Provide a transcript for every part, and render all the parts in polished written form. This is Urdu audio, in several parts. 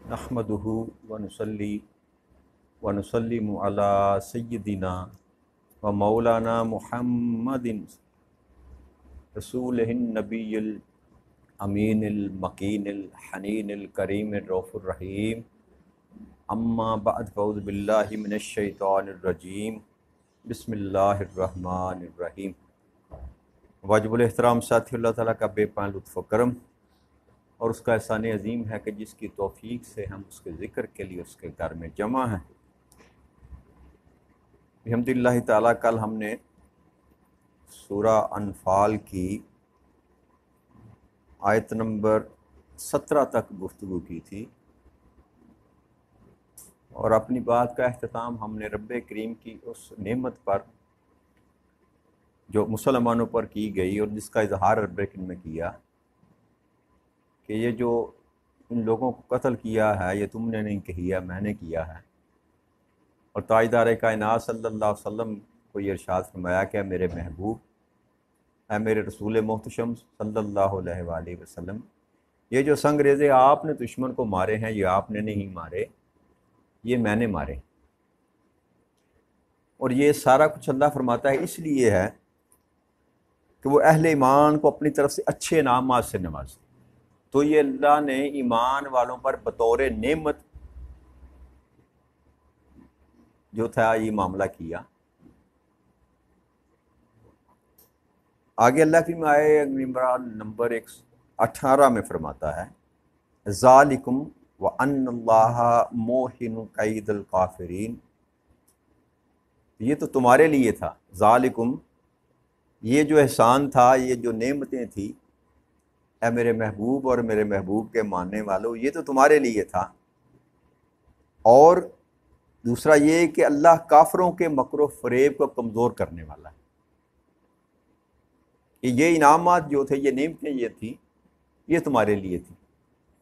نحمدہ ونصلی ونسلم علی سیدنا و مولانا محمد رسول النبی الامین المکین الحنین الکریم الرؤوف الرحیم اما بعد فاعوذ باللہ من الشیطان الرجیم بسم اللہ الرحمن الرحیم۔ واجب الاحترام ساتھی، اللہ تعالیٰ کا بے پناہ لطف و کرم اور اس کا احسان عظیم ہے کہ جس کی توفیق سے ہم اس کے ذکر کے لیے اس کے گھر میں جمع ہیں۔ الحمدللہ تعالیٰ کل ہم نے سورہ انفال کی آیت نمبر 17 تک گفتگو کی تھی، اور اپنی بات کا اختتام ہم نے رب کریم کی اس نعمت پر جو مسلمانوں پر کی گئی اور جس کا اظہار رب کریم نے کیا کہ یہ جو ان لوگوں کو قتل کیا ہے یہ تم نے نہیں کیا، میں نے کیا ہے۔ اور تاجدار کائنات صلی اللہ علیہ وسلم کو یہ ارشاد فرمایا کہ اے میرے محبوب، اے میرے رسول محتشم صلی اللہ علیہ وآلہ وسلم، یہ جو سنگریزے آپ نے دشمن کو مارے ہیں یہ آپ نے نہیں مارے، یہ میں نے مارے۔ اور یہ سارا کچھ اللہ فرماتا ہے اس لیے ہے کہ وہ اہل ایمان کو اپنی طرف سے اچھے انعامات سے نوازے۔ تو یہ اللہ نے ایمان والوں پر بطور نعمت جو تھا یہ معاملہ کیا۔ آگے اللہ کی آیے نمبر 18 میں فرماتا ہے ذالکم وان اللہ موہن کید الکافرین، یہ تو تمہارے لیے تھا۔ ذالکم، یہ جو احسان تھا، یہ جو نعمتیں تھی اے میرے محبوب اور میرے محبوب کے ماننے والوں، یہ تو تمہارے لیے تھا۔ اور دوسرا یہ کہ اللہ کافروں کے مکر و فریب کو کمزور کرنے والا ہے۔ کہ یہ انعامات جو تھے، یہ نعمتیں یہ تھیں، یہ تمہارے لیے تھی،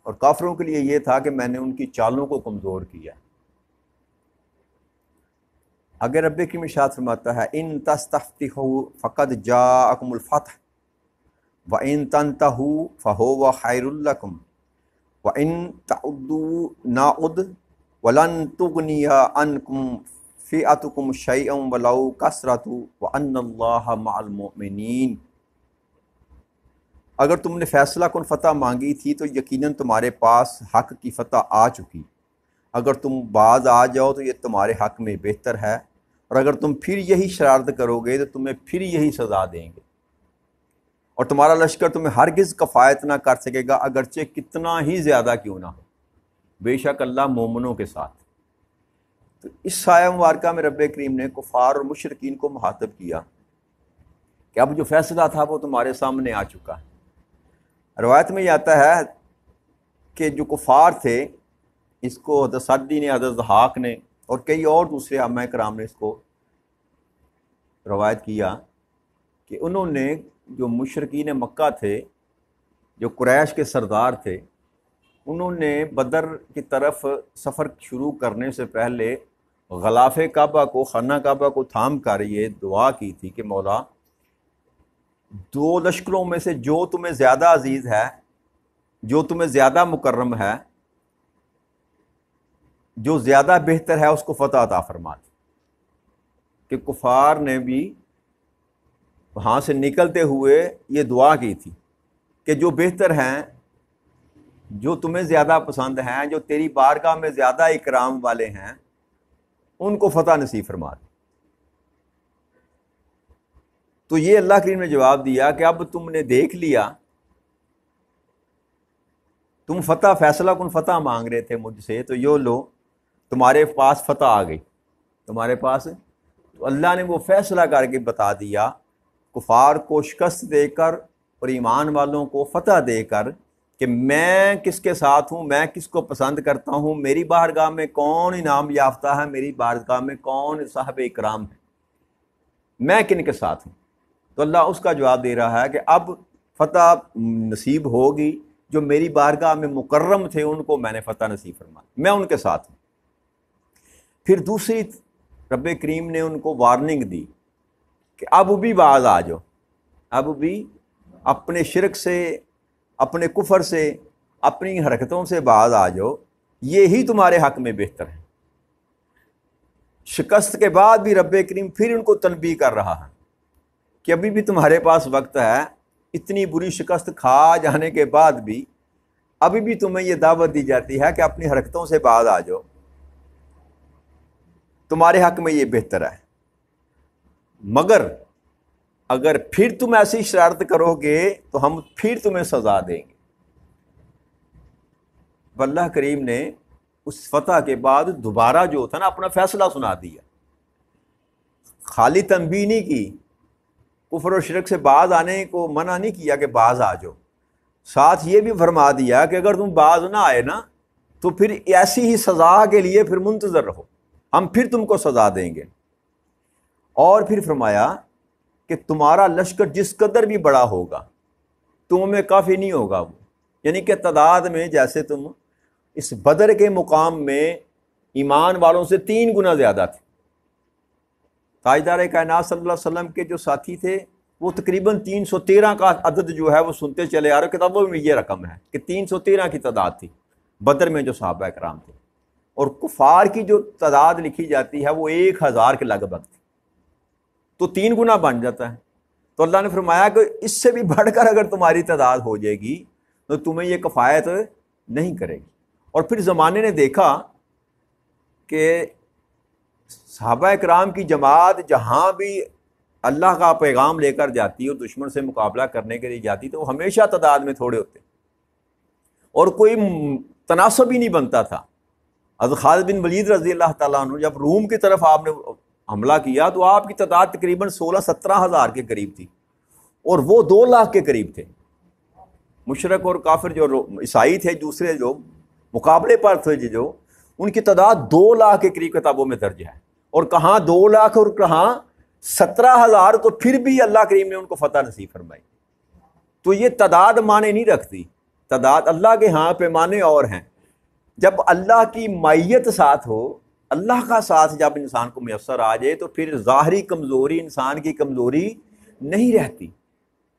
اور کافروں کے لیے یہ تھا کہ میں نے ان کی چالوں کو کمزور کیا۔ اگر رب کی ارشاد فرماتا ہے ان تستفتحوا فقد جاءکم الفتح وَإِن تَنْتَهُوا فَهُوَ خَيْرٌ لَكُمْ وَإِن تَعُدُّوا نَعُدْ وَلَن تُغْنِيَ عَنْكُمْ فِئَتُكُمْ شَيْئًا وَلَوْ كَثْرَتُ وَأَنَّ اللَّهَ مَعَ الْمُؤْمِنِينَ۔ اگر تم نے فیصلہ کن فتح مانگی تھی تو یقیناً تمہارے پاس حق کی فتح آ چکی۔ اگر تم باز آ جاؤ تو یہ تمہارے حق میں بہتر ہے، اور اگر تم پھر یہی شرارت کرو گے تو تمہیں پھر یہی سزا دیں گے، اور تمہارا لشکر تمہیں ہرگز کفایت نہ کر سکے گا اگرچہ کتنا ہی زیادہ کیوں نہ ہو، بے شک اللہ مومنوں کے ساتھ۔ تو اس آیہ مبارکہ میں رب کریم نے کفار اور مشرکین کو مخاطب کیا کہ اب جو فیصلہ تھا وہ تمہارے سامنے آ چکا ہے۔ روایت میں یہ آتا ہے کہ جو کفار تھے، اس کو حضرت سعدی نے، حضرت ضحاک نے اور کئی اور دوسرے علماء کرام نے اس کو روایت کیا کہ انہوں نے جو مشرکین مکہ تھے، جو قریش کے سردار تھے، انہوں نے بدر کی طرف سفر شروع کرنے سے پہلے غلاف کعبہ کو، خانہ کعبہ کو تھام کر یہ دعا کی تھی کہ مولا، دو لشکروں میں سے جو تمہیں زیادہ عزیز ہے، جو تمہیں زیادہ مکرم ہے، جو زیادہ بہتر ہے، اس کو فتح عطا فرما دی۔ کہ کفار نے بھی وہاں سے نکلتے ہوئے یہ دعا کی تھی کہ جو بہتر ہیں، جو تمہیں زیادہ پسند ہیں، جو تیری بارگاہ میں زیادہ اکرام والے ہیں، ان کو فتح نصیب فرما دے۔ تو یہ اللہ کریم نے جواب دیا کہ اب تم نے دیکھ لیا، تم فتح، فیصلہ کن فتح مانگ رہے تھے مجھ سے، تو یہ لو تمہارے پاس فتح آ گئی تمہارے پاس۔ تو اللہ نے وہ فیصلہ کر کے بتا دیا، کفار کو شکست دے کر اور ایمان والوں کو فتح دے کر، کہ میں کس کے ساتھ ہوں، میں کس کو پسند کرتا ہوں، میری بارگاہ میں کون انعام یافتہ ہے، میری بارگاہ میں کون صاحب اکرام ہے، میں کن کے ساتھ ہوں۔ تو اللہ اس کا جواب دے رہا ہے کہ اب فتح نصیب ہوگی، جو میری بارگاہ میں مکرم تھے ان کو میں نے فتح نصیب فرمائی، میں ان کے ساتھ ہوں۔ پھر دوسری رب کریم نے ان کو وارننگ دی کہ اب بھی باز آ جاؤ، اب بھی اپنے شرک سے، اپنے کفر سے، اپنی حرکتوں سے باز آ جاؤ، یہی تمہارے حق میں بہتر ہے۔ شکست کے بعد بھی رب کریم پھر ان کو تنبیہ کر رہا ہے کہ ابھی بھی تمہارے پاس وقت ہے، اتنی بری شکست کھا جانے کے بعد بھی ابھی بھی تمہیں یہ دعوت دی جاتی ہے کہ اپنی حرکتوں سے باز آ جاؤ، تمہارے حق میں یہ بہتر ہے۔ مگر اگر پھر تم ایسی شرارت کرو گے تو ہم پھر تمہیں سزا دیں گے۔ اللہ کریم نے اس فتح کے بعد دوبارہ جو تھا نا اپنا فیصلہ سنا دیا، خالی تنبیہ نہیں کی، کفر و شرک سے باز آنے کو منع نہیں کیا کہ باز آ جاؤ، ساتھ یہ بھی فرما دیا کہ اگر تم باز نہ آئے نا تو پھر ایسی ہی سزا کے لیے پھر منتظر رہو، ہم پھر تم کو سزا دیں گے۔ اور پھر فرمایا کہ تمہارا لشکر جس قدر بھی بڑا ہوگا تم میں کافی نہیں ہوگا وہ، یعنی کہ تعداد میں جیسے تم اس بدر کے مقام میں ایمان والوں سے 3 گنا زیادہ تھے۔ تاجدار کائنات صلی اللہ علیہ وسلم کے جو ساتھی تھے وہ تقریباً 313 کا عدد جو ہے وہ سنتے چلے آ رہے، کتابوں میں یہ رقم ہے کہ 313 کی تعداد تھی بدر میں جو صحابہ کرام تھے، اور کفار کی جو تعداد لکھی جاتی ہے وہ 1000 کے لگ بھگ تھی، تو 3 گنا بن جاتا ہے۔ تو اللہ نے فرمایا کہ اس سے بھی بڑھ کر اگر تمہاری تعداد ہو جائے گی تو تمہیں یہ کفایت نہیں کرے گی۔ اور پھر زمانے نے دیکھا کہ صحابہ کرام کی جماعت جہاں بھی اللہ کا پیغام لے کر جاتی اور دشمن سے مقابلہ کرنے کے لیے جاتی تو وہ ہمیشہ تعداد میں تھوڑے ہوتے اور کوئی تناسب ہی نہیں بنتا تھا۔ حضرت خالد بن ولید رضی اللہ تعالیٰ عنہ جب روم کی طرف آپ نے حملہ کیا تو آپ کی تعداد تقریباً 16-17 ہزار کے قریب تھی اور وہ 2 لاکھ کے قریب تھے۔ مشرک اور کافر جو عیسائی تھے دوسرے جو مقابلے پر تھے جو ان کی تعداد 2 لاکھ کے قریب کتابوں میں درج ہے، اور کہاں 2 لاکھ اور کہاں 17,000، تو پھر بھی اللہ کریم نے ان کو فتح نصیب فرمائی۔ تو یہ تعداد معنی نہیں رکھتی، تعداد اللہ کے ہاں پیمانے اور ہیں۔ جب اللہ کی معیت ساتھ ہو، اللہ کا ساتھ جب انسان کو میسر آ جائے تو پھر ظاہری کمزوری انسان کی کمزوری نہیں رہتی۔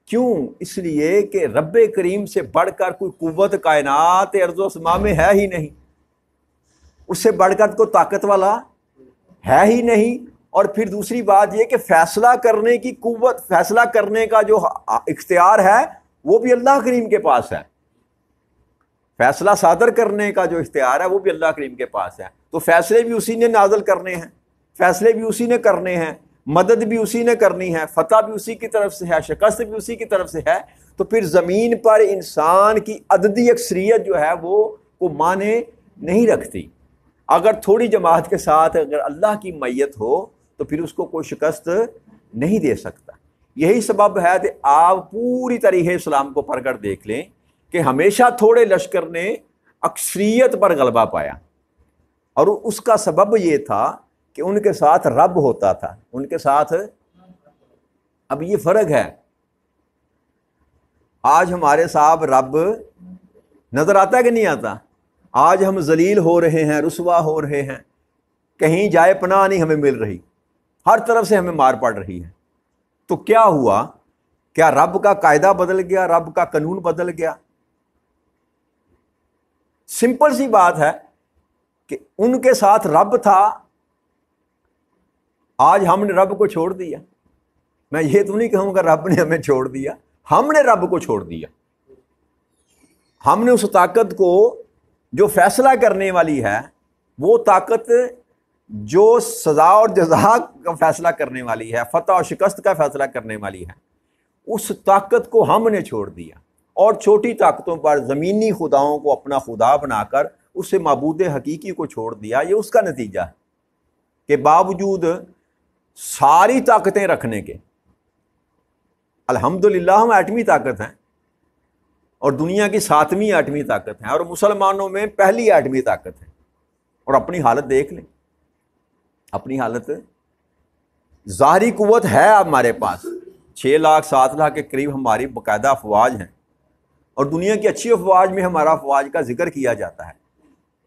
کیوں؟ اس لیے کہ رب کریم سے بڑھ کر کوئی قوت کائنات ارض و سما میں ہے ہی نہیں، اس سے بڑھ کر کوئی طاقت والا ہے ہی نہیں۔ اور پھر دوسری بات یہ کہ فیصلہ کرنے کی قوت، فیصلہ کرنے کا جو اختیار ہے وہ بھی اللہ کریم کے پاس ہے، فیصلہ صادر کرنے کا جو اختیار ہے وہ بھی اللہ کریم کے پاس ہے۔ تو فیصلے بھی اسی نے نازل کرنے ہیں، فیصلے بھی اسی نے کرنے ہیں، مدد بھی اسی نے کرنی ہے، فتح بھی اسی کی طرف سے ہے، شکست بھی اسی کی طرف سے ہے۔ تو پھر زمین پر انسان کی عددی اکثریت جو ہے وہ کو معنی نہیں رکھتی۔ اگر تھوڑی جماعت کے ساتھ اگر اللہ کی معیت ہو تو پھر اس کو کوئی شکست نہیں دے سکتا۔ یہی سبب ہے کہ آپ پوری تاریخ اسلام کو پڑھ کر دیکھ لیں کہ ہمیشہ تھوڑے لشکر نے اکثریت پر غلبہ پایا، اور اس کا سبب یہ تھا کہ ان کے ساتھ رب ہوتا تھا، ان کے ساتھ۔ اب یہ فرق ہے، آج ہمارے صاحب رب نظر آتا ہے کہ نہیں آتا؟ آج ہم ذلیل ہو رہے ہیں، رسوا ہو رہے ہیں، کہیں جائے پناہ نہیں ہمیں مل رہی، ہر طرف سے ہمیں مار پڑ رہی ہے۔ تو کیا ہوا؟ کیا رب کا قاعدہ بدل گیا؟ رب کا قانون بدل گیا؟ سمپل سی بات ہے کہ ان کے ساتھ رب تھا، آج ہم نے رب کو چھوڑ دیا۔ میں یہ تو نہیں کہوں گا رب نے ہمیں چھوڑ دیا، ہم نے رب کو چھوڑ دیا۔ ہم نے اس طاقت کو جو فیصلہ کرنے والی ہے، وہ طاقت جو سزا اور جزا کا فیصلہ کرنے والی ہے، فتح اور شکست کا فیصلہ کرنے والی ہے، اس طاقت کو ہم نے چھوڑ دیا اور چھوٹی طاقتوں پر زمینی خداؤں کو اپنا خدا بنا کر اسے معبود حقیقی کو چھوڑ دیا۔ یہ اس کا نتیجہ ہے کہ باوجود ساری طاقتیں رکھنے کے، الحمدللہ ہم ایٹمی طاقت ہیں اور دنیا کی 7ویں ایٹمی طاقت ہیں، اور مسلمانوں میں پہلی ایٹمی طاقت ہے، اور اپنی حالت دیکھ لیں، اپنی حالت۔ ظاہری قوت ہے ہمارے پاس، 6 لاکھ 7 لاکھ کے قریب ہماری باقاعدہ افواج ہیں، اور دنیا کی اچھی افواج میں ہمارا افواج کا ذکر کیا جاتا ہے۔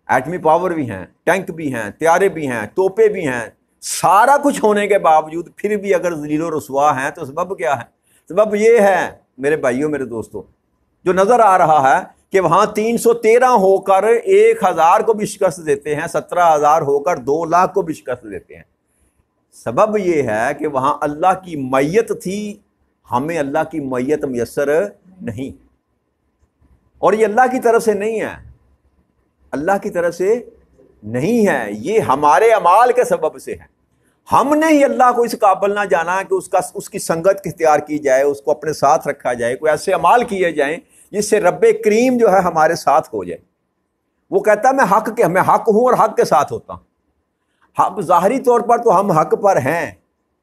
ایٹمی پاور بھی ہیں، ٹینک بھی ہیں، طیارے بھی ہیں، توپیں بھی ہیں، سارا کچھ ہونے کے باوجود پھر بھی اگر ذلیل و رسوا ہیں تو سبب کیا ہے؟ سبب یہ ہے میرے بھائیوں، میرے دوستوں، جو نظر آ رہا ہے کہ وہاں 313 ہو کر 1000 کو بھی شکست دیتے ہیں، 17,000 ہو کر 2 لاکھ کو بھی شکست دیتے ہیں۔ سبب یہ ہے کہ وہاں اللہ کی معیت تھی، ہمیں اللہ کی معیت میسر نہیں، اور یہ اللہ کی طرف سے نہیں ہے، اللہ کی طرف سے نہیں ہے، یہ ہمارے اعمال کے سبب سے ہے۔ ہم نے ہی اللہ کو اس قابل نہ جانا کہ اس کی سنگت اختیار کی جائے، اس کو اپنے ساتھ رکھا جائے، کوئی ایسے اعمال کیے جائیں جس سے رب کریم جو ہے ہمارے ساتھ ہو جائے۔ وہ کہتا ہے میں حق ہوں اور حق کے ساتھ ہوتا ہوں۔ اب ظاہری طور پر تو ہم حق پر ہیں،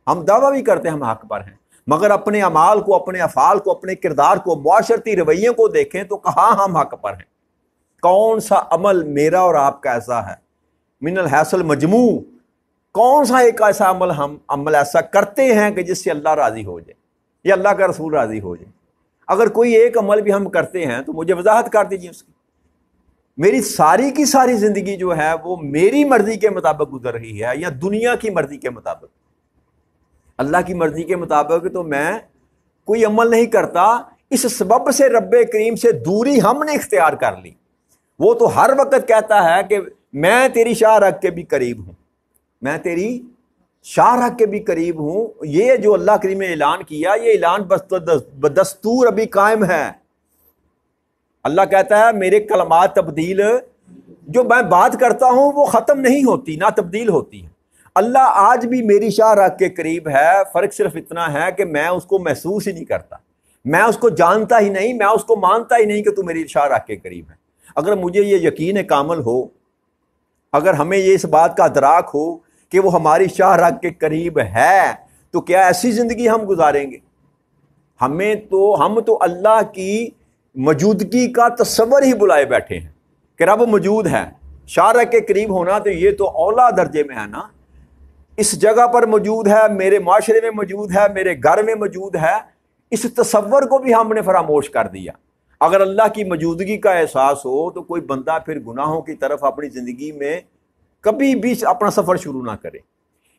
ہم دعویٰ بھی کرتے ہیں ہم حق پر ہیں، مگر اپنے اعمال کو، اپنے افعال کو، اپنے کردار کو، معاشرتی رویے کو دیکھیں تو کہاں ہم حق پر ہیں؟ کون سا عمل میرا اور آپ کا ایسا ہے من الحیث المجموع؟ کون سا ایک ایسا عمل ایسا کرتے ہیں کہ جس سے اللہ راضی ہو جائے یا اللہ کا رسول راضی ہو جائے؟ اگر کوئی ایک عمل بھی ہم کرتے ہیں تو مجھے وضاحت کر دیجیے اس کی۔ میری ساری کی ساری زندگی جو ہے وہ میری مرضی کے مطابق گزر رہی ہے یا دنیا کی مرضی کے مطابق؟ اللہ کی مرضی کے مطابق تو میں کوئی عمل نہیں کرتا، اس سبب سے رب کریم سے دوری ہم نے اختیار کر لی۔ وہ تو ہر وقت کہتا ہے کہ میں تیری شاہ رگ کے بھی قریب ہوں، میں تیری شاہ رگ کے بھی قریب ہوں۔ یہ جو اللہ کریم نے اعلان کیا، یہ اعلان بدستور ابھی قائم ہے۔ اللہ کہتا ہے میرے کلمات تبدیل جو میں بات کرتا ہوں وہ ختم نہیں ہوتی، نہ تبدیل ہوتی ہے۔ اللہ آج بھی میری شاہ رگ کے قریب ہے، فرق صرف اتنا ہے کہ میں اس کو محسوس ہی نہیں کرتا، میں اس کو جانتا ہی نہیں، میں اس کو مانتا ہی نہیں کہ تو میری شاہ رگ کے قریب ہے۔ اگر مجھے یہ یقین کامل ہو، اگر ہمیں یہ اس بات کا ادراک ہو کہ وہ ہماری شاہ رگ کے قریب ہے، تو کیا ایسی زندگی ہم گزاریں گے؟ ہم تو اللہ کی موجودگی کا تصور ہی بلائے بیٹھے ہیں کہ رب موجود ہے۔ شاہ رگ کے قریب ہونا تو یہ تو اعلیٰ درجے میں ہے نا، اس جگہ پر موجود ہے، میرے معاشرے میں موجود ہے، میرے گھر میں موجود ہے۔ اس تصور کو بھی ہم نے فراموش کر دیا۔ اگر اللہ کی موجودگی کا احساس ہو تو کوئی بندہ پھر گناہوں کی طرف اپنی زندگی میں کبھی بھی اپنا سفر شروع نہ کرے۔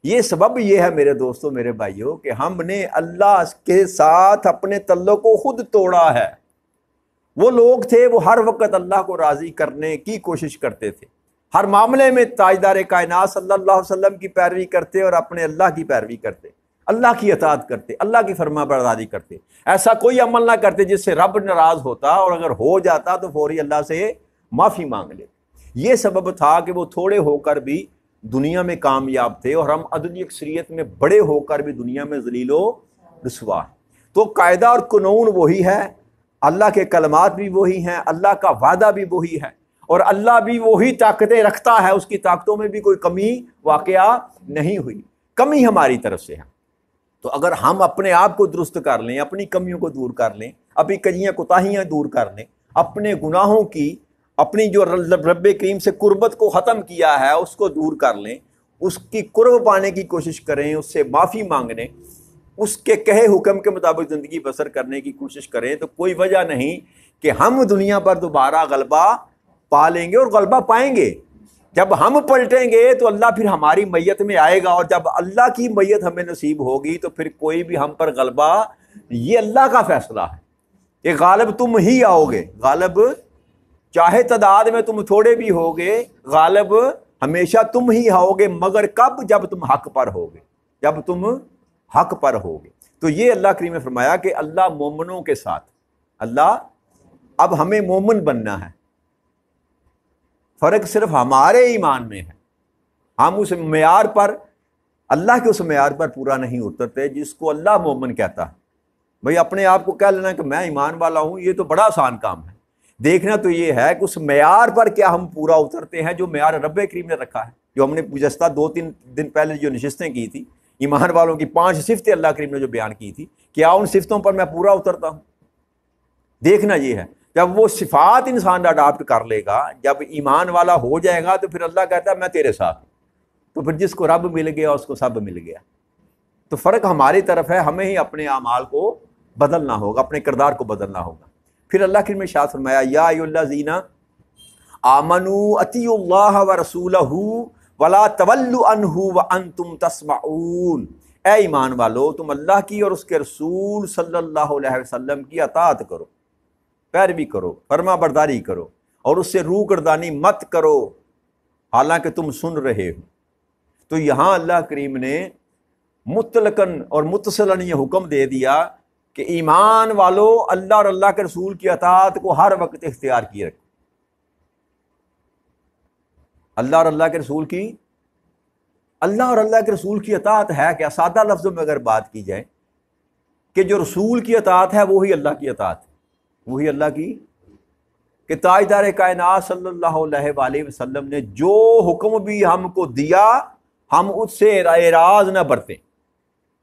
یہ سبب یہ ہے میرے دوستوں، میرے بھائیوں، کہ ہم نے اللہ کے ساتھ اپنے تعلق کو خود توڑا ہے۔ وہ لوگ تھے وہ ہر وقت اللہ کو راضی کرنے کی کوشش کرتے تھے، ہر معاملے میں تاجدار کائنات صلی اللہ علیہ وسلم کی پیروی کرتے اور اپنے اللہ کی پیروی کرتے، اللہ کی اطاعت کرتے، اللہ کی فرما برداری کرتے، ایسا کوئی عمل نہ کرتے جس سے رب ناراض ہوتا، اور اگر ہو جاتا تو فوری اللہ سے معافی مانگ لیتے۔ یہ سبب تھا کہ وہ تھوڑے ہو کر بھی دنیا میں کامیاب تھے، اور ہم عددی اکثریت میں بڑے ہو کر بھی دنیا میں ذلیل و رسوا۔ تو قاعدہ اور قانون وہی ہے، اللہ کے کلمات بھی وہی ہیں، اللہ کا وعدہ بھی وہی ہے، اور اللہ بھی وہی طاقتیں رکھتا ہے، اس کی طاقتوں میں بھی کوئی کمی واقعہ نہیں ہوئی، کمی ہماری طرف سے ہے۔ تو اگر ہم اپنے آپ کو درست کر لیں، اپنی کمیوں کو دور کر لیں، اپنی کجیاں کوتاہیاں دور کر لیں، اپنے گناہوں کی، اپنی جو رب کریم سے قربت کو ختم کیا ہے اس کو دور کر لیں، اس کی قرب پانے کی کوشش کریں، اس سے معافی مانگنے، اس کے کہے حکم کے مطابق زندگی بسر کرنے کی کوشش کریں، تو کوئی وجہ نہیں کہ ہم دنیا پر دوبارہ غلبہ پا لیں گے، اور غلبہ پائیں گے۔ جب ہم پلٹیں گے تو اللہ پھر ہماری میت میں آئے گا، اور جب اللہ کی میت ہمیں نصیب ہوگی تو پھر کوئی بھی ہم پر غلبہ، یہ اللہ کا فیصلہ ہے کہ غالب تم ہی آؤ گے، غالب چاہے تعداد میں تم تھوڑے بھی ہوگے، غالب ہمیشہ تم ہی آؤ گے، مگر کب؟ جب تم حق پر ہوگے، جب تم حق پر ہوگے۔ تو یہ اللہ کریم نے فرمایا کہ اللہ مومنوں کے ساتھ، اللہ اب ہمیں مومن بننا ہے، فرق صرف ہمارے ایمان میں ہے، ہم اس معیار پر، اللہ کے اس معیار پر پورا نہیں اترتے جس کو اللہ مومن کہتا ہے۔ بھئی اپنے آپ کو کہہ لینا کہ میں ایمان والا ہوں، یہ تو بڑا آسان کام ہے۔ دیکھنا تو یہ ہے کہ اس معیار پر کیا ہم پورا اترتے ہیں جو معیار رب کریم نے رکھا ہے، جو ہم نے گزشتہ 2-3 دن پہلے جو نشستیں کی تھی، ایمان والوں کی 5 صفتیں اللہ کریم نے جو بیان کی تھی، کیا ان صفتوں پر میں پورا اترتا ہوں؟ دیکھنا یہ ہے، جب وہ صفات انسان اڈاپٹ کر لے گا، جب ایمان والا ہو جائے گا، تو پھر اللہ کہتا ہے میں تیرے ساتھ ہوں، تو پھر جس کو رب مل گیا اس کو سب مل گیا۔ تو فرق ہماری طرف ہے، ہمیں ہی اپنے اعمال کو بدلنا ہوگا، اپنے کردار کو بدلنا ہوگا۔ پھر اللہ کی ارشاد فرمایا یا ایھا الذین آمنوا اطیعوا اللہ ورسولہ ولا تولوا عنہ وانتم تسمعون، اے ایمان والو تم اللہ کی اور اس کے رسول صلی اللہ علیہ وسلم کی اطاعت کرو، پیروی کرو، فرما برداری کرو، اور اس سے روگردانی مت کرو حالانکہ تم سن رہے ہو۔ تو یہاں اللہ کریم نے مطلقاً اور متصلاً یہ حکم دے دیا کہ ایمان والو اللہ اور اللہ کے رسول کی اطاعت کو ہر وقت اختیار کیے رکھو۔ اللہ اور اللہ کے رسول کی، اللہ اور اللہ کے رسول کی اطاعت ہے کیا؟ سادہ لفظوں میں اگر بات کی جائے کہ جو رسول کی اطاعت ہے وہی اللہ کی اطاعت ہے، وہی اللہ کی، کہ تاجدار کائنات صلی اللہ علیہ وآلہ وسلم نے جو حکم بھی ہم کو دیا ہم اس سے اعراض نہ برتیں،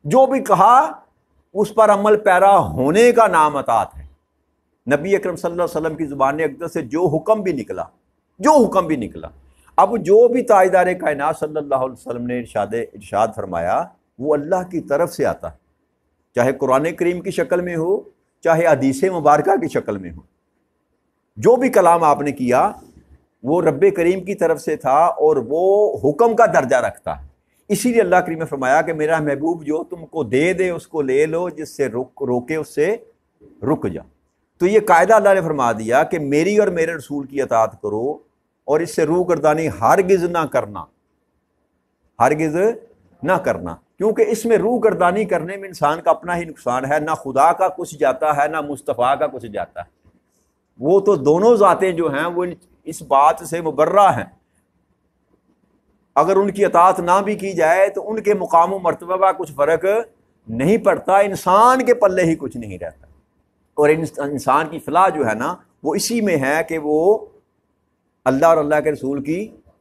جو بھی کہا اس پر عمل پیرا ہونے کا نام اطاعت ہے۔ نبی اکرم صلی اللہ علیہ وسلم کی زبان اقدس سے جو حکم بھی نکلا، جو حکم بھی نکلا، اب جو بھی تاجدار کائنات صلی اللہ علیہ وسلم نے ارشاد فرمایا وہ اللہ کی طرف سے آتا ہے، چاہے قرآن کریم کی شکل میں ہو، چاہے حدیث مبارکہ کی شکل میں ہو۔ جو بھی کلام آپ نے کیا وہ رب کریم کی طرف سے تھا اور وہ حکم کا درجہ رکھتا ہے۔ اسی لیے اللہ کریم نے فرمایا کہ میرا محبوب جو تم کو دے دے اس کو لے لو، جس سے روکے اس سے رک جا۔ تو یہ قاعدہ اللہ نے فرما دیا کہ میری اور میرے رسول کی اطاعت کرو اور اس سے روگردانی ہرگز نہ کرنا، ہرگز نہ کرنا، کیونکہ اس میں روگردانی کرنے میں انسان کا اپنا ہی نقصان ہے، نہ خدا کا کچھ جاتا ہے نہ مصطفیٰ کا کچھ جاتا ہے۔ وہ تو دونوں ذاتیں جو ہیں وہ اس بات سے مبرہ ہیں، اگر ان کی اطاعت نہ بھی کی جائے تو ان کے مقام و مرتبہ کا کچھ فرق نہیں پڑتا، انسان کے پلے ہی کچھ نہیں رہتا۔ اور انسان کی فلاح جو ہے نا وہ اسی میں ہے کہ وہ اللہ اور اللہ کے رسول کی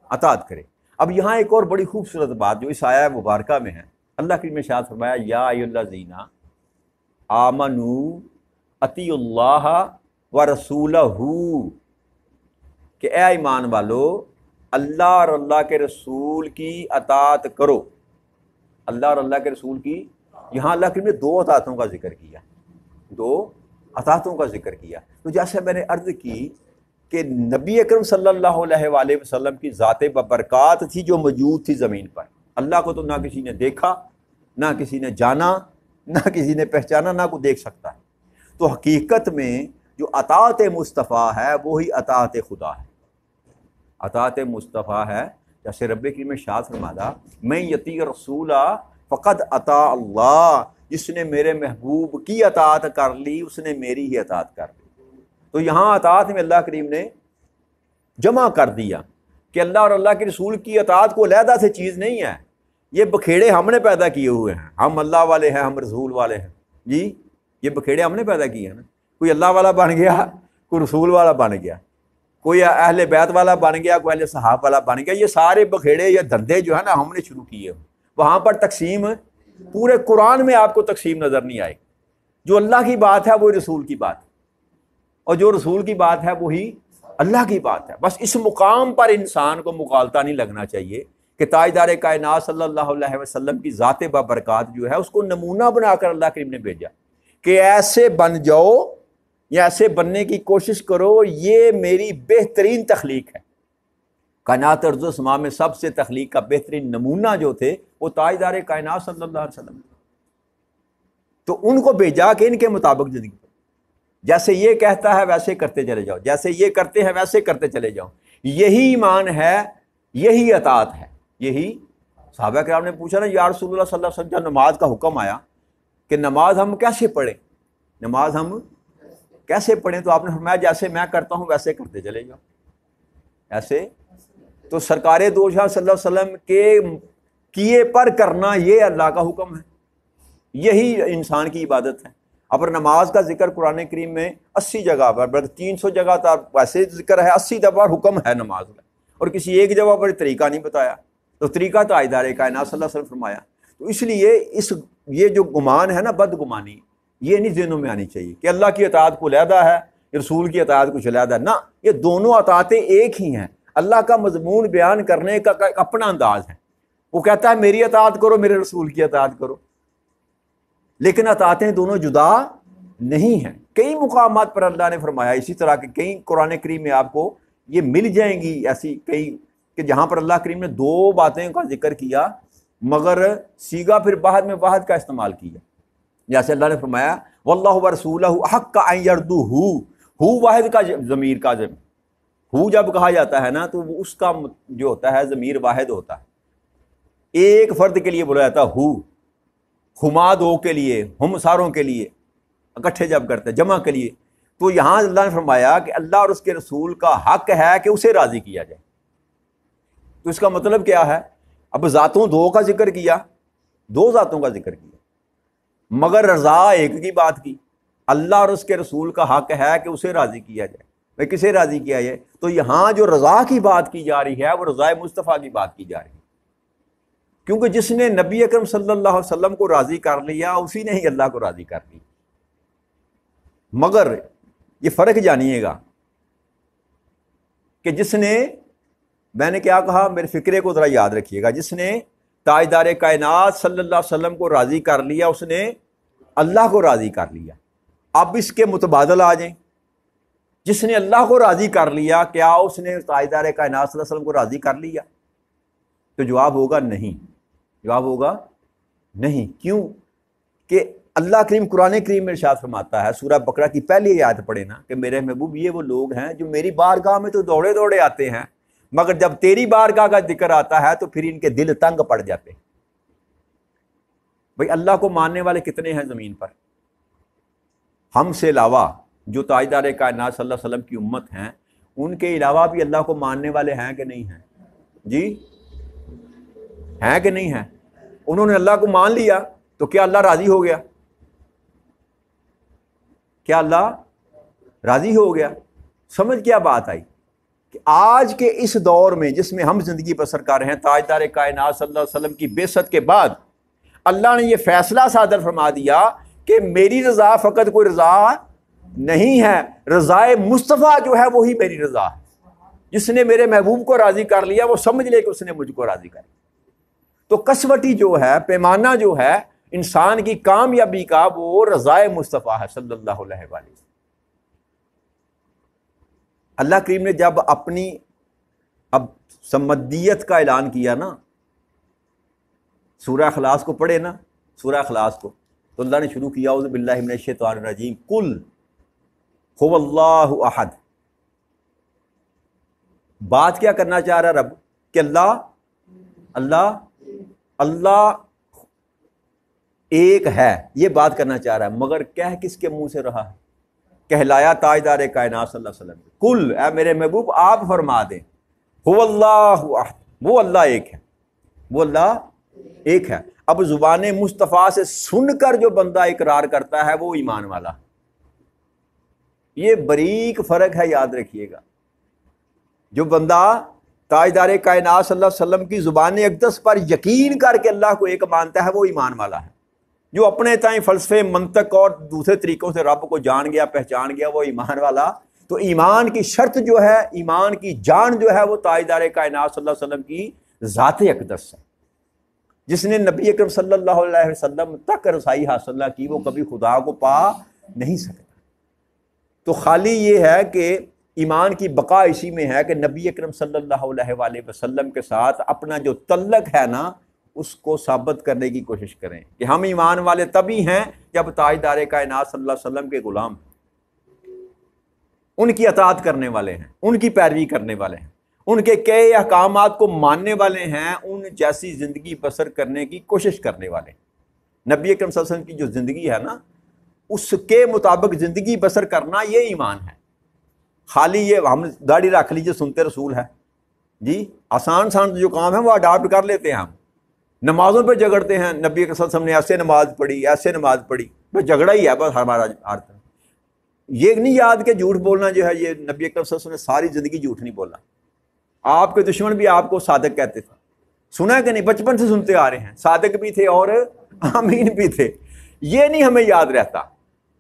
اطاعت کرے۔ اب یہاں ایک اور بڑی خوبصورت بات جو اس آیہ مبارکہ میں ہے، اللہ کریم نے ارشاد فرمایا یا ایھا الذین آمنوا اطیعوا اللہ ورسولہ، کہ اے ایمان والو اللہ اور اللہ کے رسول کی اطاعت کرو۔ اللہ اور اللہ کے رسول کی، یہاں اللہ کریم نے دو اطاعتوں کا ذکر کیا، دو اطاعتوں کا ذکر کیا۔ تو جیسے میں نے عرض کی کہ نبی اکرم صلی اللہ علیہ وآلہ وسلم کی ذات ببرکات تھی جو موجود تھی زمین پر۔ اللہ کو تو نہ کسی نے دیکھا، نہ کسی نے جانا، نہ کسی نے پہچانا، نہ کوئی دیکھ سکتا ہے۔ تو حقیقت میں جو اطاعت مصطفیٰ ہے وہی اطاعت خدا ہے۔ اطاعت مصطفیٰ ہے جیسے رب کریم نے ارشاد فرمایا میں یطیع رسول فقد اطاع اللہ، جس نے میرے محبوب کی اطاعت کر لی اس نے میری ہی اطاعت کر لی۔ تو یہاں اطاعت میں اللہ کریم نے جمع کر دیا کہ اللہ اور اللہ کے رسول کی اطاعت کو علیحدہ سے چیز نہیں ہے، یہ بکھیڑے ہم نے پیدا کیے ہوئے ہیں، ہم اللہ والے ہیں، ہم رسول والے ہیں، جی یہ بکھیڑے ہم نے پیدا کیے ہیں نا۔ کوئی اللہ والا بن گیا، کوئی رسول والا بن گیا، کوئی اہل بیت والا بن گیا، کوئی اہل صحابہ والا بن گیا۔ یہ سارے بکھیڑے یا دھندے جو ہے نا ہم نے شروع کیے ہیں۔ وہاں پر تقسیم پورے قرآن میں آپ کو تقسیم نظر نہیں آئے۔ جو اللہ کی بات ہے وہی رسول کی بات ہے، اور جو رسول کی بات ہے وہی اللہ کی بات ہے۔ بس اس مقام پر انسان کو مغالطہ نہیں لگنا چاہیے کہ تاجدار کائنات صلی اللہ علیہ وسلم کی ذات بابرکات جو ہے اس کو نمونہ بنا کر اللہ کریم نے بھیجا کہ ایسے بن جاؤ یا ایسے بننے کی کوشش کرو، یہ میری بہترین تخلیق ہے۔ کائنات ارض و سما میں سب سے تخلیق کا بہترین نمونہ جو تھے وہ تاجدار کائنات صلی اللہ علیہ وسلم، تو ان کو بھیجا کہ ان کے مطابق زندگی کرو، جیسے یہ کہتا ہے ویسے کرتے چلے جاؤ، جیسے یہ کرتے ہیں ویسے کرتے چلے جاؤ۔ یہی ایمان ہے، یہی اطاعت ہے، یہی۔ صحابہ کرام نے پوچھا نا یا رسول اللہ صلی اللہ علیہ وسلم، جب نماز کا حکم آیا کہ نماز ہم کیسے پڑھیں، نماز ہم کیسے پڑھیں، تو آپ نے فرمایا جیسے میں کرتا ہوں ویسے کرتے چلے جاؤ، ایسے۔ تو سرکار دو جہاں صلی اللہ علیہ وسلم کے کیے پر کرنا یہ اللہ کا حکم ہے، یہی انسان کی عبادت ہے۔ اب نماز کا ذکر قرآن کریم میں 80 جگہ پر، 300 جگہ تک ویسے ذکر ہے، 80 دفعہ حکم ہے نماز کا، اور کسی ایک جگہ پر طریقہ نہیں بتایا، تو طریقہ تاجدار کائنات صلی اللہ علیہ وسلم فرمایا۔ تو اس لیے یہ جو گمان ہے نا، بدگمانی، یہ نہیں ذہنوں میں آنی چاہیے کہ اللہ کی اطاعت کو علیحدہ ہے، رسول کی اطاعت کچھ علیحدہ ہے، نہ، یہ دونوں اطاعتیں ایک ہی ہیں۔ اللہ کا مضمون بیان کرنے کا اپنا انداز ہے، وہ کہتا ہے میری اطاعت کرو، میرے رسول کی اطاعت کرو، لیکن اطاعتیں دونوں جدا نہیں ہیں۔ کئی مقامات پر اللہ نے فرمایا، اسی طرح کے کئی قرآن کریم میں آپ کو یہ مل جائیں گی ایسی کئی، کہ جہاں پر اللہ کریم نے دو باتیں کا ذکر کیا مگر سیگا پھر بعد میں واحد کا استعمال کیا۔ جیسے اللہ نے فرمایا واللہ ورسولہ احق ان یرضوہ، ہو واحد کا ضمیر کا ہو جب کہا جاتا ہے نا تو اس کا جو ہوتا ہے ضمیر واحد ہوتا ہے، ایک فرد کے لیے بولا جاتا ہے ہو، ہما دو کے لیے، ہم ساروں کے لیے اکٹھے جب کرتے ہیں جمع کے لیے. تو یہاں اللہ نے فرمایا کہ اللہ اور اس کے رسول کا حق ہے کہ اسے راضی کیا جائے. تو اس کا مطلب کیا ہے؟ اب ذاتوں دو کا ذکر کیا، دو ذاتوں کا ذکر کیا، مگر رضا ایک کی بات کی. اللہ اور اس کے رسول کا حق ہے کہ اسے راضی کیا جائے. بھائی کسے راضی کیا جائے؟ تو یہاں جو رضا کی بات کی جا رہی ہے وہ رضا مصطفیٰ کی بات کی جا رہی ہے، کیونکہ جس نے نبی اکرم صلی اللہ علیہ وسلم کو راضی کر لیا اسی نے ہی اللہ کو راضی کر لی. مگر یہ فرق جانیے گا کہ جس نے، میں نے کیا کہا، میرے فکرے کو ذرا یاد رکھیے گا، جس نے تاجدار کائنات صلی اللہ علیہ وسلم کو راضی کر لیا اس نے اللہ کو راضی کر لیا. اب اس کے متبادل آ جائیں، جس نے اللہ کو راضی کر لیا کیا اس نے تاجدار کائنات صلی اللہ علیہ وسلم کو راضی کر لیا؟ تو جواب ہوگا نہیں. جواب ہوگا نہیں. کیوں؟ کہ اللہ کریم قرآن کریم میں ارشاد فرماتا ہے، سورہ بقرہ کی پہلی آیت پڑھے نا، کہ میرے محبوب یہ وہ لوگ ہیں جو میری بارگاہ میں تو دوڑے دوڑے آتے ہیں، مگر جب تیری بارگاہ کا ذکر آتا ہے تو پھر ان کے دل تنگ پڑ جاتے ہیں. بھئی اللہ کو ماننے والے کتنے ہیں زمین پر؟ ہم سے علاوہ جو تاجدار کائنات صلی اللہ علیہ وسلم کی امت ہیں، ان کے علاوہ بھی اللہ کو ماننے والے ہیں کہ نہیں ہیں؟ جی ہیں کہ نہیں ہیں؟ انہوں نے اللہ کو مان لیا تو کیا اللہ راضی ہو گیا؟ کیا اللہ راضی ہو گیا؟ سمجھ کیا بات آئی کہ آج کے اس دور میں جس میں ہم زندگی بسر کر رہے ہیں، تاجدار کائنات صلی اللہ علیہ وسلم کی بعثت کے بعد اللہ نے یہ فیصلہ صادر فرما دیا کہ میری رضا فقط کوئی رضا نہیں ہے، رضا مصطفیٰ جو ہے وہی میری رضا ہے. جس نے میرے محبوب کو راضی کر لیا وہ سمجھ لے کہ اس نے مجھ کو راضی کر لیا. تو کسوٹی جو ہے، پیمانہ جو ہے انسان کی کامیابی کا، وہ رضا مصطفیٰ ہے صلی اللہ علیہ وسلم. اللہ کریم نے جب اپنی اب سمدیت کا اعلان کیا نا، سورہ اخلاص کو پڑھے نا، سورہ اخلاص کو، تو اللہ نے شروع کیا اعوذ باللہ من الشیطان الرجیم، قل هو اللہ احد. بات کیا کرنا چاہ رہا رب؟ کہ اللہ ایک ہے، یہ بات کرنا چاہ رہا ہے. مگر کہہ کس کے منہ سے رہا ہے؟ کہلایا تاجدار کائنات صلی اللہ علیہ وسلم. کل، اے میرے محبوب آپ فرما دیں، هو اللہ احد، وہ اللہ ایک ہے، وہ اللہ ایک ہے. اب زبان مصطفیٰ سے سن کر جو بندہ اقرار کرتا ہے وہ ایمان والا. یہ باریک فرق ہے، یاد رکھیے گا. جو بندہ تاجدار کائنات صلی اللہ علیہ وسلم کی زبان اقدس پر یقین کر کے اللہ کو ایک مانتا ہے وہ ایمان والا ہے. جو اپنے تائیں فلسفے، منطق اور دوسرے طریقوں سے رب کو جان گیا، پہچان گیا، وہ ایمان والا. تو ایمان کی شرط جو ہے، ایمان کی جان جو ہے، وہ تاجدار کائنات صلی اللہ علیہ وسلم کی ذات اقدس ہے. جس نے نبی اکرم صلی اللہ علیہ وسلم تک رسائی حاصل نہ کی وہ کبھی خدا کو پا نہیں سکتا. تو خالی یہ ہے کہ ایمان کی بقا اسی میں ہے کہ نبی اکرم صلی اللہ علیہ وآلہ وسلم کے ساتھ اپنا جو تعلق ہے نا اس کو ثابت کرنے کی کوشش کریں کہ ہم ایمان والے تبھی ہیں جب تاجدار کائنات صلی اللہ علیہ وسلم کے غلام ہیں، ان کی اطاعت کرنے والے ہیں، ان کی پیروی کرنے والے ہیں، ان کے کئی احکامات کو ماننے والے ہیں، ان جیسی زندگی بسر کرنے کی کوشش کرنے والے ہیں. نبی اکرم صلی اللہ علیہ وسلم کی جو زندگی ہے نا اس کے مطابق زندگی بسر کرنا یہ ایمان ہے. خالی یہ ہم گاڑی رکھ لیجیے سنتے رسول ہے جی، آسان جو کام ہے وہ اڈاپٹ کر لیتے ہیں. ہم نمازوں پہ جھگڑتے ہیں، نبی صلی اللہ علیہ وسلم نے ایسے نماز پڑھی، ایسے نماز پڑھی، بس جھگڑا ہی ہے بس ہمارا ہر طرح. یہ نہیں یاد کہ جھوٹ بولنا جو ہے یہ نبی اکرم صلی اللہ علیہ وسلم نے ساری زندگی جھوٹ نہیں بولا. آپ کے دشمن بھی آپ کو صادق کہتے تھے، سنا ہے کہ نہیں؟ بچپن سے سنتے آ رہے ہیں، صادق بھی تھے اور امین بھی تھے. یہ نہیں ہمیں یاد رہتا.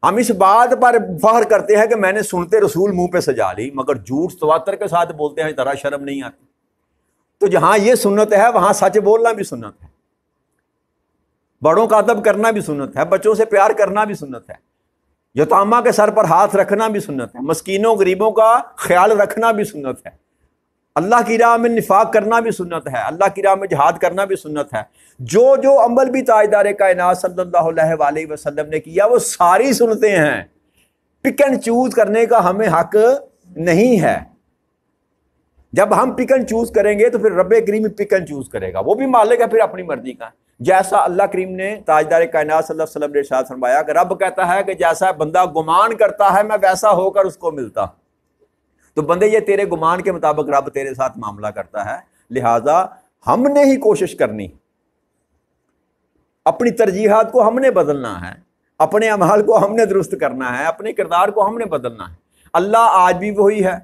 ہم اس بات پر فخر کرتے ہیں کہ میں نے سنتے رسول منہ پہ سجا لی، مگر جھوٹ تواتر کے ساتھ بولتے ہیں، ذرا شرم نہیں آتی. تو جہاں یہ سنت ہے وہاں سچ بولنا بھی سنت ہے، بڑوں کا ادب کرنا بھی سنت ہے، بچوں سے پیار کرنا بھی سنت ہے، یتامہ کے سر پر ہاتھ رکھنا بھی سنت ہے، مسکینوں غریبوں کا خیال رکھنا بھی سنت ہے، اللہ کی راہ میں نفاق کرنا بھی سنت ہے، اللہ کی راہ میں جہاد کرنا بھی سنت ہے. جو عمل بھی تاجدار کائنات صلی اللہ علیہ وآلہ وسلم نے کیا وہ ساری سنتیں ہیں. پک اینڈ چوز کرنے کا ہمیں حق نہیں ہے. جب ہم پک اینڈ چوز کریں گے تو پھر رب کریم پک اینڈ چوز کرے گا, وہ بھی مالک ہے پھر اپنی مرضی کا. جیسا اللہ کریم نے تاجدار کائنات صلی اللہ علیہ وسلم نے ارشاد فرمایا کہ رب کہتا ہے کہ جیسا بندہ گمان کرتا ہے میں ویسا ہو کر اس کو ملتا. تو بندے یہ تیرے گمان کے مطابق رب تیرے ساتھ معاملہ کرتا ہے, لہٰذا ہم نے ہی کوشش کرنی, اپنی ترجیحات کو ہم نے بدلنا ہے, اپنے اعمال کو ہم نے درست کرنا ہے, اپنے کردار کو ہم نے بدلنا ہے. اللہ آج بھی وہی ہے,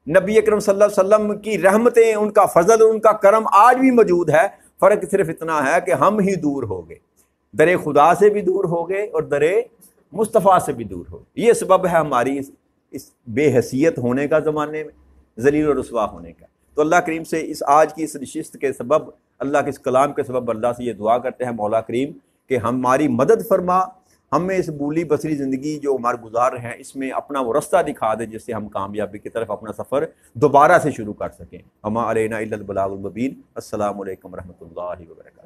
نبی اکرم صلی اللہ علیہ وسلم کی رحمتیں, ان کا فضل, ان کا کرم آج بھی موجود ہے. فرق صرف اتنا ہے کہ ہم ہی دور ہو گئے, در خدا سے بھی دور ہو گئے اور در مصطفیٰ سے بھی دور ہو گئے. یہ سبب ہے ہماری اس بے حیثیت ہونے کا, زمانے میں ذلیل و رسوا ہونے کا. تو اللہ کریم سے اس آج کی اس نشست کے سبب, اللہ کے اس کلام کے سبب اللہ سے یہ دعا کرتے ہیں مولا کریم کہ ہماری مدد فرما, ہمیں اس بولی بصری زندگی جو ہمارے گزار رہے ہیں اس میں اپنا وہ رستہ دکھا دے جس سے ہم کامیابی کی طرف اپنا سفر دوبارہ سے شروع کر سکیں. وما علینا الا البلاغ المبین. السلام علیکم ورحمۃ اللہ وبرکاتہ.